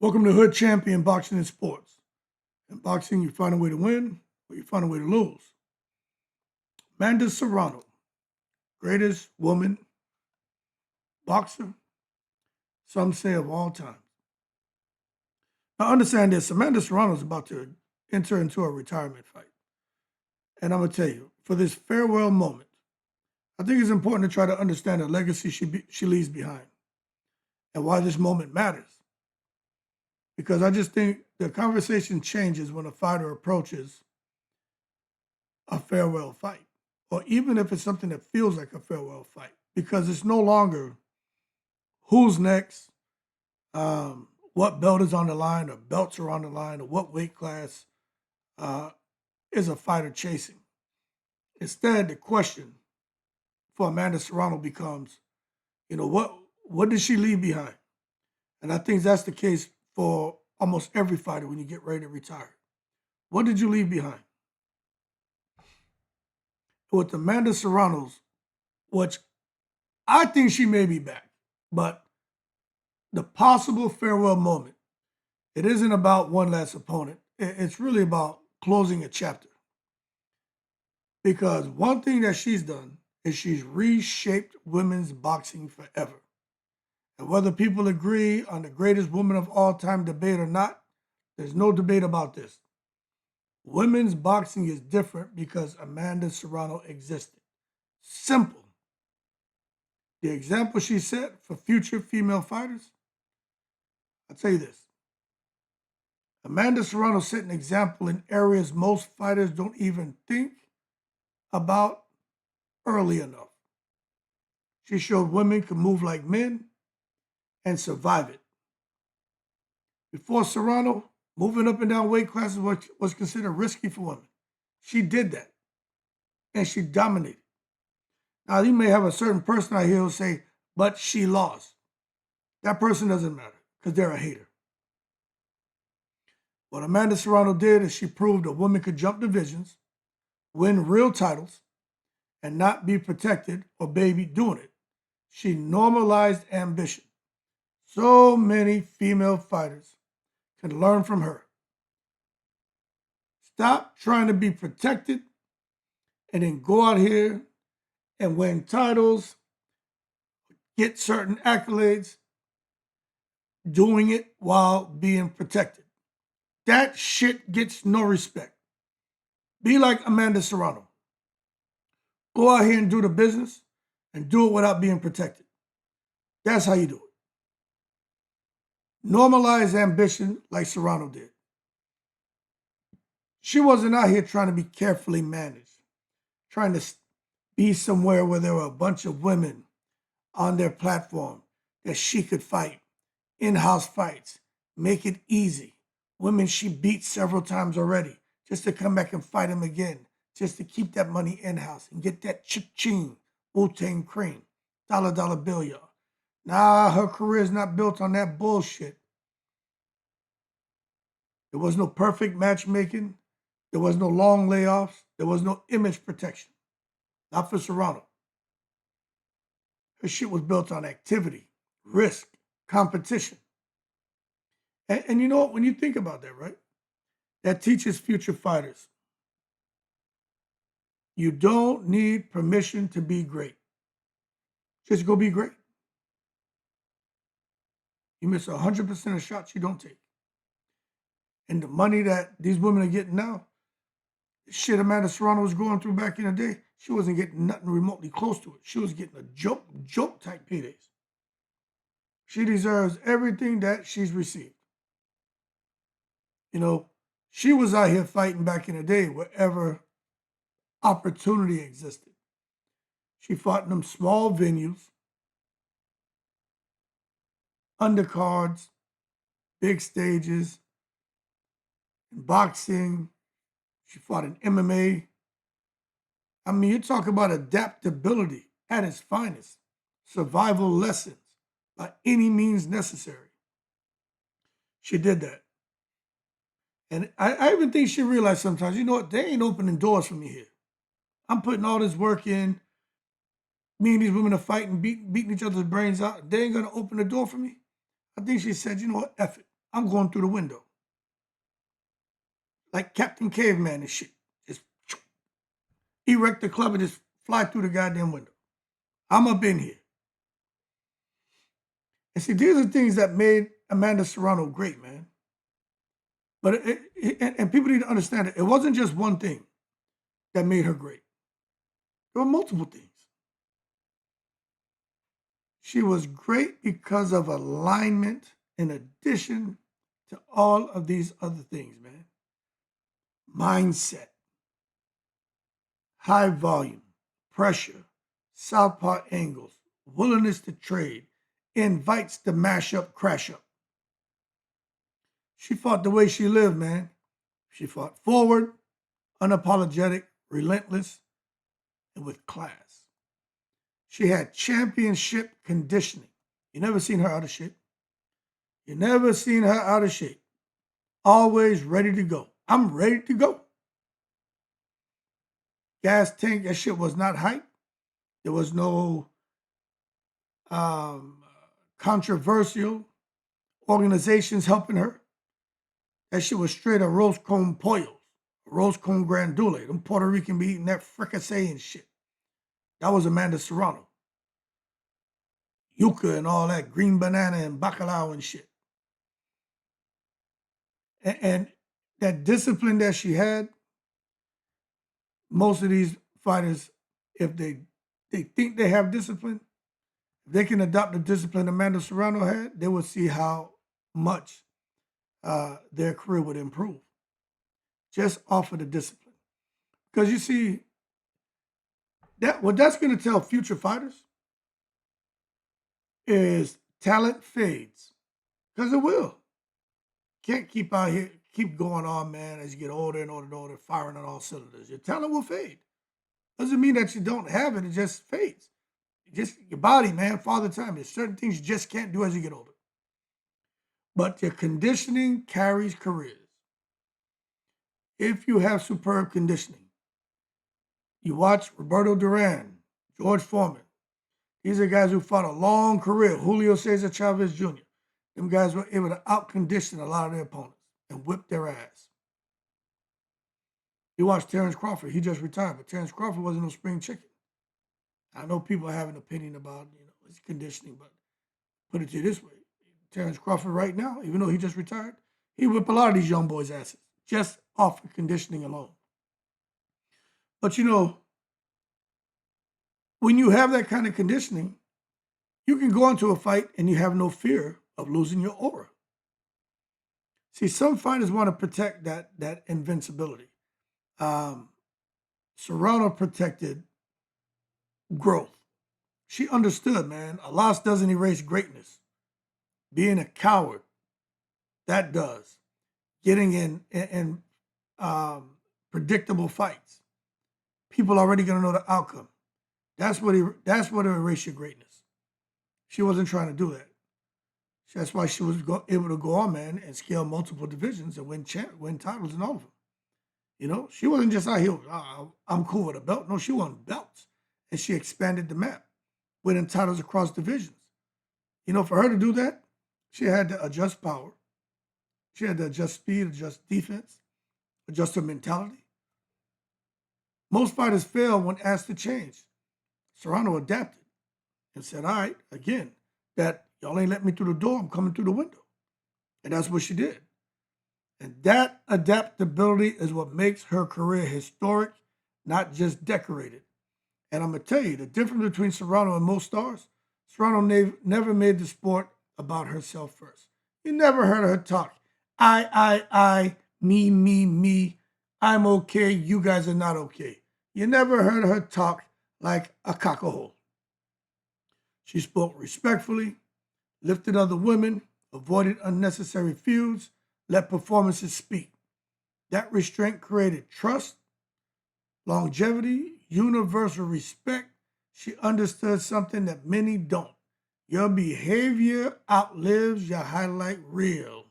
Welcome to Hood Champion Boxing and Sports. In boxing, you find a way to win or you find a way to lose. Amanda Serrano, greatest woman boxer, some say of all time. Now understand this, Amanda Serrano is about to enter into a retirement fight. And I'm going to tell you, for this farewell moment, I think it's important to try to understand the legacy she leaves behind and why this moment matters. Because I just think the conversation changes when a fighter approaches a farewell fight, or even if it's something that feels like a farewell fight, because it's no longer who's next, what belt is on the line, or belts are on the line, or what weight class is a fighter chasing. Instead, the question for Amanda Serrano becomes, what did she leave behind? And I think that's the case for almost every fighter when you get ready to retire. What did you leave behind? With Amanda Serrano's, which I think she may be back, but the possible farewell moment, it isn't about one last opponent. It's really about closing a chapter. Because one thing that she's done is she's reshaped women's boxing forever. And whether people agree on the greatest woman of all time debate or not, there's no debate about this. Women's boxing is different because Amanda Serrano existed. Simple. The example she set for future female fighters, I'll tell you this. Amanda Serrano set an example in areas most fighters don't even think about early enough. She showed women could move like men and survive it. Before Serrano, moving up and down weight classes was considered risky for women. She did that, and she dominated. Now, you may have a certain person out here who say, but she lost. That person doesn't matter because they're a hater. What Amanda Serrano did is she proved a woman could jump divisions, win real titles, and not be protected or babied doing it. She normalized ambition. So many female fighters can learn from her. Stop trying to be protected and then go out here and win titles, get certain accolades, doing it while being protected. That shit gets no respect. Be like Amanda Serrano. Go out here and do the business and do it without being protected. That's how you do it. Normalize ambition like Serrano did. She wasn't out here trying to be carefully managed, trying to be somewhere where there were a bunch of women on their platform that she could fight, in-house fights, make it easy. Women she beat several times already, just to come back and fight them again, just to keep that money in-house and get that cha-ching, Wu-Tang cream, dollar bill, y'all. Nah, her career is not built on that bullshit. There was no perfect matchmaking. There was no long layoffs. There was no image protection. Not for Serrano. Her shit was built on activity, risk, competition. And you know what? When you think about that, right? That teaches future fighters. You don't need permission to be great. Just go be great. You miss 100% of shots you don't take. And the money that these women are getting now, the shit Amanda Serrano was going through back in the day, she wasn't getting nothing remotely close to it. She was getting a joke type paydays. She deserves everything that she's received. You know, she was out here fighting back in the day wherever opportunity existed. She fought in them small venues, undercards, big stages, in boxing. She fought in MMA. I mean, you talk about adaptability at its finest, survival lessons by any means necessary. She did that. And I even think she realized sometimes, you know what, they ain't opening doors for me here. I'm putting all this work in. Me and these women are fighting, beating each other's brains out. They ain't going to open the door for me. I think she said, you know what, F it. I'm going through the window. Like Captain Caveman and shit. Just erect the club and just fly through the goddamn window. I'm up in here. And see, these are things that made Amanda Serrano great, man. But and people need to understand it. It wasn't just one thing that made her great. There were multiple things. She was great because of alignment in addition to all of these other things, man. Mindset, high volume, pressure, southpaw angles, willingness to trade, invites to mash up, crash up. She fought the way she lived, man. She fought forward, unapologetic, relentless, and with class. She had championship conditioning. You never seen her out of shape. You never seen her out of shape. Always ready to go. I'm ready to go. Gas tank, that shit was not hype. There was no controversial organizations helping her. That shit was straight a rose cone pollos, rose cone grandule. Them Puerto Rican be eating that fricassee and shit. That was Amanda Serrano. Yuca and all that, green banana and bacalao and shit. And that discipline that she had, most of these fighters, if they think they have discipline, if they can adopt the discipline Amanda Serrano had, they will see how much their career would improve just off of the discipline. Because you see, what that's going to tell future fighters is talent fades, because it will. Can't keep out here, keep going on, man, as you get older and older and older, firing on all cylinders. Your talent will fade. Doesn't mean that you don't have it, it just fades. Just your body, man, father time. There's certain things you just can't do as you get older. But your conditioning carries careers. If you have superb conditioning, you watch Roberto Duran, George Foreman. These are guys who fought a long career. Julio Cesar Chavez Jr. Them guys were able to out-condition a lot of their opponents and whip their ass. You watch Terrence Crawford. He just retired, but Terrence Crawford wasn't no spring chicken. I know people have an opinion about his conditioning, but put it to you this way. Terrence Crawford right now, even though he just retired, he whip a lot of these young boys' asses just off of conditioning alone. But when you have that kind of conditioning, you can go into a fight and you have no fear of losing your aura. See, some fighters want to protect that invincibility. Serrano protected growth. She understood, man, a loss doesn't erase greatness. Being a coward, that does. Getting in predictable fights. People are already going to know the outcome. That's what will erase your greatness. She wasn't trying to do that. That's why she was able to go on, man, and scale multiple divisions and win titles in all of them. She wasn't just out here, I'm cool with a belt. No, she won belts. And she expanded the map, winning titles across divisions. For her to do that, she had to adjust power. She had to adjust speed, adjust defense, adjust her mentality. Most fighters fail when asked to change. Serrano adapted and said, all right, again, that y'all ain't let me through the door, I'm coming through the window. And that's what she did. And that adaptability is what makes her career historic, not just decorated. And I'm going to tell you, the difference between Serrano and most stars, Serrano never made the sport about herself first. You never heard her talk. I, me, I'm okay, you guys are not okay. You never heard her talk like a cockahole. She spoke respectfully, lifted other women, avoided unnecessary feuds, let performances speak. That restraint created trust, longevity, universal respect. She understood something that many don't. Your behavior outlives your highlight reel.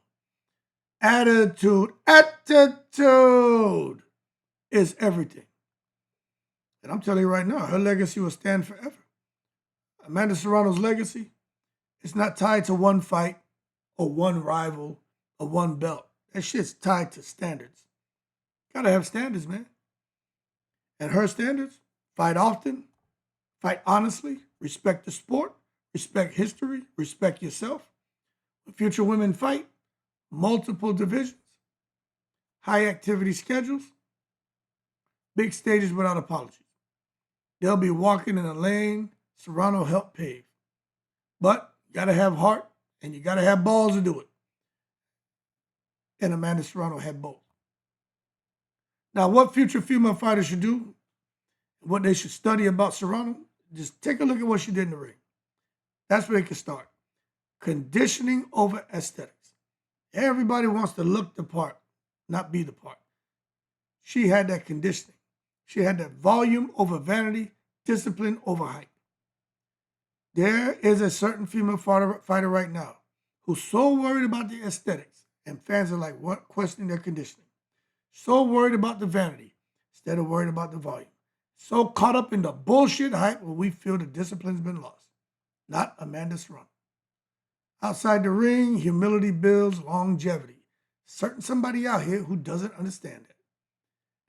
Attitude is everything. And I'm telling you right now, her legacy will stand forever. Amanda Serrano's legacy is not tied to one fight or one rival or one belt. That shit's tied to standards. Gotta have standards, man. And her standards, fight often, fight honestly, respect the sport, respect history, respect yourself. When future women fight, multiple divisions, high activity schedules, big stages without apologies. They'll be walking in a lane Serrano helped pave. But you gotta have heart and you gotta have balls to do it. And Amanda Serrano had both. Now, what future female fighters should do, what they should study about Serrano, just take a look at what she did in the ring. That's where they can start. Conditioning over aesthetics. Everybody wants to look the part, not be the part. She had that conditioning. She had that volume over vanity, discipline over hype. There is a certain female fighter right now who's so worried about the aesthetics, and fans are like questioning their conditioning. So worried about the vanity instead of worried about the volume. So caught up in the bullshit hype where we feel the discipline's been lost. Not Amanda Serrano. Outside the ring, humility builds longevity. Certain somebody out here who doesn't understand that.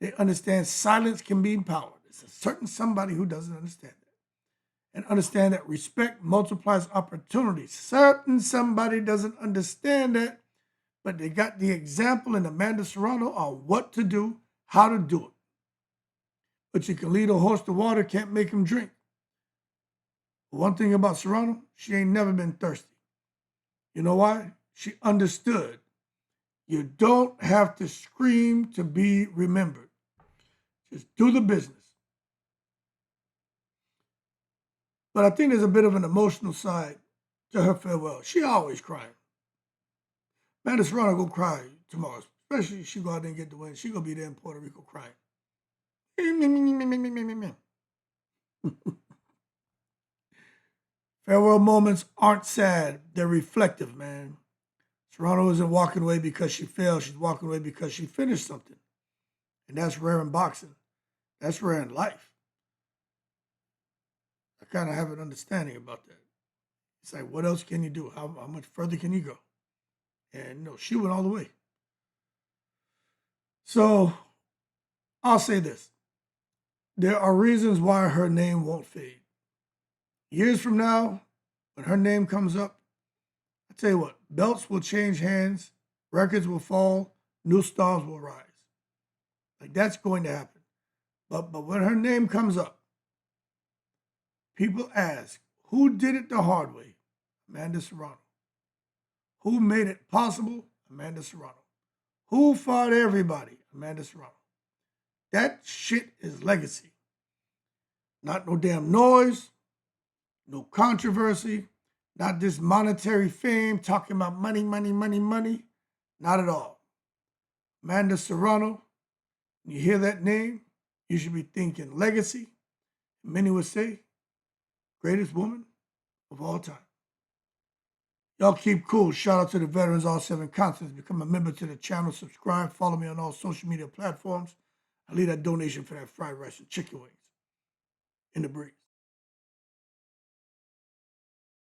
They understand silence can be empowered. It's a certain somebody who doesn't understand that. And understand that respect multiplies opportunities. Certain somebody doesn't understand that, but they got the example in Amanda Serrano on what to do, how to do it. But you can lead a horse to water, can't make him drink. One thing about Serrano, she ain't never been thirsty. You know why? She understood. You don't have to scream to be remembered. Just do the business. But I think there's a bit of an emotional side to her farewell. She always crying. Amanda Serrano go cry tomorrow, especially if she go out there and get the win. She gonna be there in Puerto Rico crying. Farewell moments aren't sad. They're reflective, man. Serrano isn't walking away because she failed. She's walking away because she finished something. And that's rare in boxing. That's rare in life. I kind of have an understanding about that. It's like, what else can you do? How much further can you go? And no, she went all the way. So I'll say this. There are reasons why her name won't fade. Years from now, when her name comes up, I tell you what, belts will change hands, records will fall, new stars will rise. Like that's going to happen. But when her name comes up, people ask, who did it the hard way? Amanda Serrano. Who made it possible? Amanda Serrano. Who fought everybody? Amanda Serrano. That shit is legacy. Not no damn noise, no controversy, not this monetary fame, talking about money, money, money, money. Not at all. Amanda Serrano, when you hear that name, you should be thinking legacy. Many would say, greatest woman of all time. Y'all keep cool. Shout out to the veterans, all 7 continents. Become a member to the channel. Subscribe. Follow me on all social media platforms. I leave that donation for that fried rice and chicken wings in the breeze.